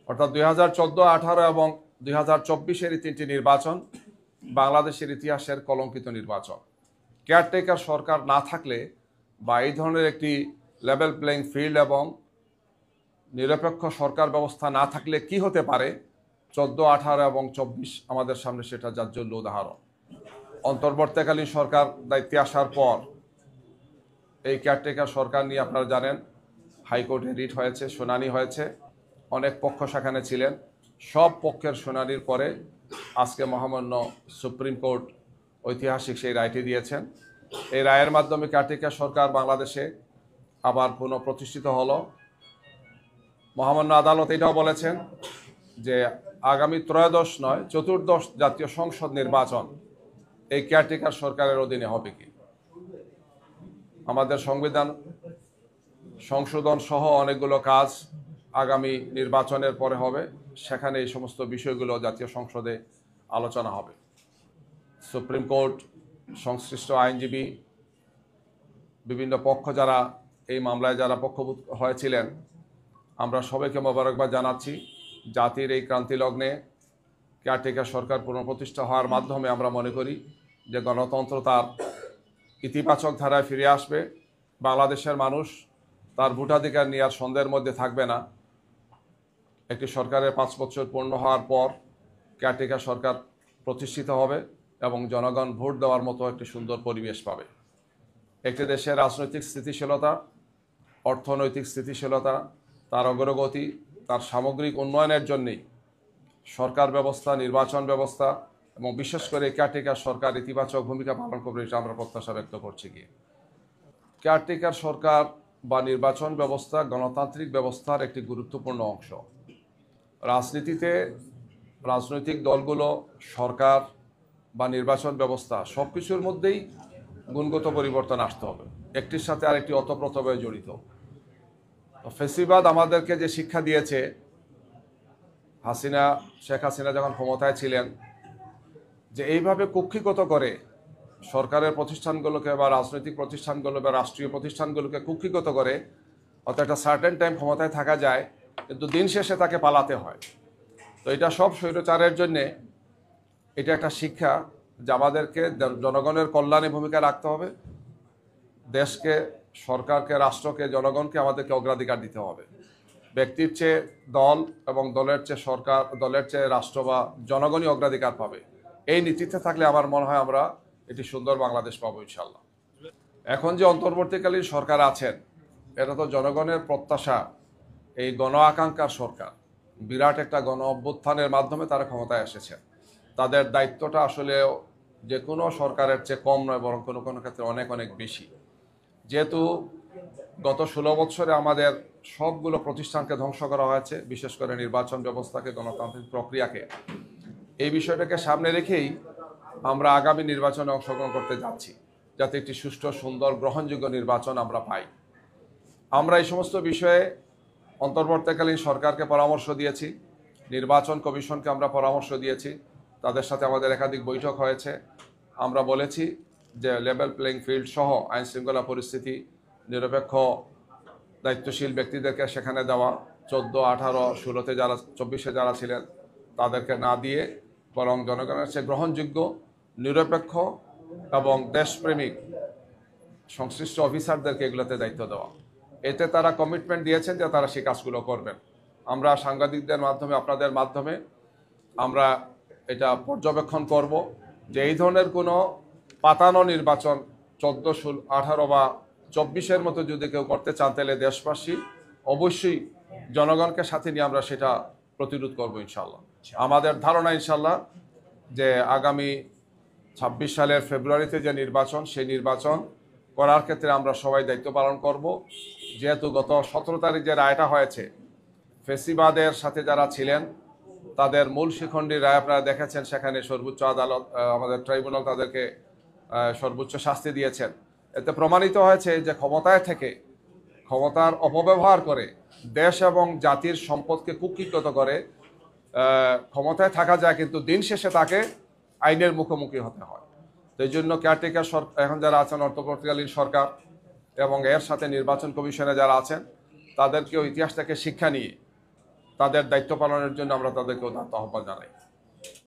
অর্থাৎ 2014, 2018 এবং 2024-এর এই তিনটি নির্বাচন বাংলাদেশের ইতিহাসের কলঙ্কিত নির্বাচন। কেয়ারটেকার সরকার না থাকলে বা এই ধরনের একটি লেভেল প্লেইং ফিল্ড এবং নিরপেক্ষ সরকার ব্যবস্থা না থাকলে কি হতে পারে, 14, 18 এবং 24 আমাদের সামনে সেটা জাজ্বল্য উদাহরণ। অন্তর্বর্তীকালীন সরকার দায়িত্বে আসার পর এই কেয়ারটেকার সরকার নিয়ে আপনারা জানেন হাইকোর্টে রিট হয়েছে, শুনানি হয়েছে, অনেক পক্ষ সেখানে ছিলেন। সব পক্ষের শুনানির পরে আজকে মহামান্য সুপ্রিম কোর্ট ঐতিহাসিক সেই রায়টি দিয়েছেন। এই রায়ের মাধ্যমে কেয়ারটেকার সরকার বাংলাদেশে আবার পুনঃপ্রতিষ্ঠিত হলো। মহামান্য আদালত এটাও বলেছেন যে আগামী ত্রয়োদশ নয়, চতুর্দশ জাতীয় সংসদ নির্বাচন এই কেয়ারটেকার সরকারের অধীনে হবে কি। আমাদের সংবিধান সংশোধন সহ অনেকগুলো কাজ আগামী নির্বাচনের পরে হবে, সেখানে এই সমস্ত বিষয়গুলো জাতীয় সংসদে আলোচনা হবে। সুপ্রিম কোর্ট, সংশ্লিষ্ট আইনজীবী, বিভিন্ন পক্ষ যারা এই মামলায় যারা পক্ষভূত হয়েছিলেন, আমরা সবাইকে মোবারকবাদ জানাচ্ছি। জাতির এই ক্রান্তি লগ্নে কেয়ারটেকার সরকার পুনঃপ্রতিষ্ঠা হওয়ার মাধ্যমে আমরা মনে করি যে গণতন্ত্র তার ইতিবাচক ধারায় ফিরে আসবে। বাংলাদেশের মানুষ তার ভোটাধিকার নিয়ে আর সন্দেহের মধ্যে থাকবে না। একটি সরকারের 5 বছর পূর্ণ হওয়ার পর কেয়ারটেকার সরকার প্রতিষ্ঠিত হবে এবং জনগণ ভোট দেওয়ার মতো একটি সুন্দর পরিবেশ পাবে। একটি দেশের রাজনৈতিক স্থিতিশীলতা, অর্থনৈতিক স্থিতিশীলতা, তার অগ্রগতি, তার সামগ্রিক উন্নয়নের জন্যেই সরকার ব্যবস্থা, নির্বাচন ব্যবস্থা এবং বিশেষ করে কেয়ারটেকার সরকার ইতিবাচক ভূমিকা পালন করবে, এটা আমরা প্রত্যাশা ব্যক্ত করছি। কেয়ারটেকার সরকার বা নির্বাচন ব্যবস্থা গণতান্ত্রিক ব্যবস্থার একটি গুরুত্বপূর্ণ অংশ। রাজনীতিতে রাজনৈতিক দলগুলো, সরকার বা নির্বাচন ব্যবস্থা সব কিছুর মধ্যেই গুণগত পরিবর্তন আসতে হবে, একটির সাথে আরেকটি ওতপ্রোতভাবে জড়িত। ফ্যাসিবাদ আমাদেরকে যে শিক্ষা দিয়েছে, শেখ হাসিনা যখন ক্ষমতায় ছিলেন, যে এইভাবে কুক্ষিগত করে সরকারের প্রতিষ্ঠানগুলোকে বা রাজনৈতিক প্রতিষ্ঠানগুলো বা রাষ্ট্রীয় প্রতিষ্ঠানগুলোকে কুক্ষিগত করে অর্থাৎ একটা সার্টেন টাইম ক্ষমতায় থাকা যায়, কিন্তু দিন শেষে তাকে পালাতে হয়। তো এটা সব স্বৈরাচারের জন্যে এটা একটা শিক্ষা যে আমাদেরকে জনগণের কল্যাণে ভূমিকা রাখতে হবে। দেশকে, সরকারকে, রাষ্ট্রকে, জনগণকে আমাদেরকে অগ্রাধিকার দিতে হবে। ব্যক্তির চেয়ে দল এবং দলের চেয়ে সরকার, দলের চেয়ে রাষ্ট্র বা জনগণই অগ্রাধিকার পাবে। এই নীতিতে থাকলে আমার মনে হয় আমরা একটি সুন্দর বাংলাদেশ পাবো ইনশাল্লাহ। এখন যে অন্তর্বর্তীকালীন সরকার আছেন, এটা তো জনগণের প্রত্যাশা, এই গণ আকাঙ্ক্ষার সরকার। বিরাট একটা গণ অভ্যুত্থানের মাধ্যমে তারা ক্ষমতায় এসেছে। তাদের দায়িত্বটা আসলে যে কোনো সরকারের চেয়ে কম নয়, বরং কোনো কোনো ক্ষেত্রে অনেক অনেক বেশি। যেহেতু গত 16 বছরে আমাদের সবগুলো প্রতিষ্ঠানকে ধ্বংস করা হয়েছে, বিশেষ করে নির্বাচন ব্যবস্থাকে, গণতান্ত্রিক প্রক্রিয়াকে, এই বিষয়টাকে সামনে রেখেই আমরা আগামী নির্বাচনে অংশগ্রহণ করতে যাচ্ছি, যাতে একটি সুষ্ঠু, সুন্দর, গ্রহণযোগ্য নির্বাচন আমরা পাই। আমরা এই সমস্ত বিষয়ে অন্তর্বর্তীকালীন সরকারকে পরামর্শ দিয়েছি, নির্বাচন কমিশনকে আমরা পরামর্শ দিয়েছি, তাদের সাথে আমাদের একাধিক বৈঠক হয়েছে। আমরা বলেছি যে লেভেল প্লেইং ফিল্ড সহ আইন শৃঙ্খলা পরিস্থিতি, নিরপেক্ষ দায়িত্বশীল ব্যক্তিদেরকে সেখানে দেওয়া, 14, 18, 16-তে যারা, 24-এ যারা ছিলেন তাদেরকে না দিয়ে বরং জনগণের চেয়ে গ্রহণযোগ্য, নিরপেক্ষ এবং দেশপ্রেমিক সংশ্লিষ্ট অফিসারদেরকে এগুলোতে দায়িত্ব দেওয়া। এতে তারা কমিটমেন্ট দিয়েছেন যে তারা সেই কাজগুলো করবেন। আমরা সাংবাদিকদের মাধ্যমে, আপনাদের মাধ্যমে আমরা এটা পর্যবেক্ষণ করব যে এই ধরনের কোনো পাতানো নির্বাচন 14, 16, 18 বা 24-এর মতো যদি কেউ করতে চান, তাহলে দেশবাসী অবশ্যই জনগণকে সাথে নিয়ে আমরা সেটা প্রতিরোধ করব ইনশাল্লাহ। আমাদের ধারণা ইনশাল্লাহ যে আগামী 26 সালের ফেব্রুয়ারিতে যে নির্বাচন, সেই নির্বাচন করার ক্ষেত্রে আমরা সবাই দায়িত্ব পালন করব। যেহেতু গত 17 তারিখ যে রায়টা হয়েছে, ফেসিবাদের সাথে যারা ছিলেন তাদের মূল শিখণ্ডীর রায় আপনারা দেখেছেন, সেখানে সর্বোচ্চ আদালত, আমাদের ট্রাইব্যুনাল তাদেরকে সর্বোচ্চ শাস্তি দিয়েছেন। এতে প্রমাণিত হয়েছে যে ক্ষমতায় থেকে, ক্ষমতার অপব্যবহার করে, দেশ এবং জাতির সম্পদকে কুক্ষিগত করে ক্ষমতায় থাকা যায়, কিন্তু দিন শেষে তাকে আইনের মুখোমুখি হতে হয়। তো এই জন্য কেয়ারটেকার সরকার এখন যারা আছেন, অন্তর্বর্তীকালীন সরকার এবং এর সাথে নির্বাচন কমিশনে যারা আছেন, তাদেরকেও ইতিহাস থেকে শিক্ষা নিয়ে তাদের দায়িত্ব পালনের জন্য আমরা তাদেরকে উদাত্ত আহ্বান জানাই।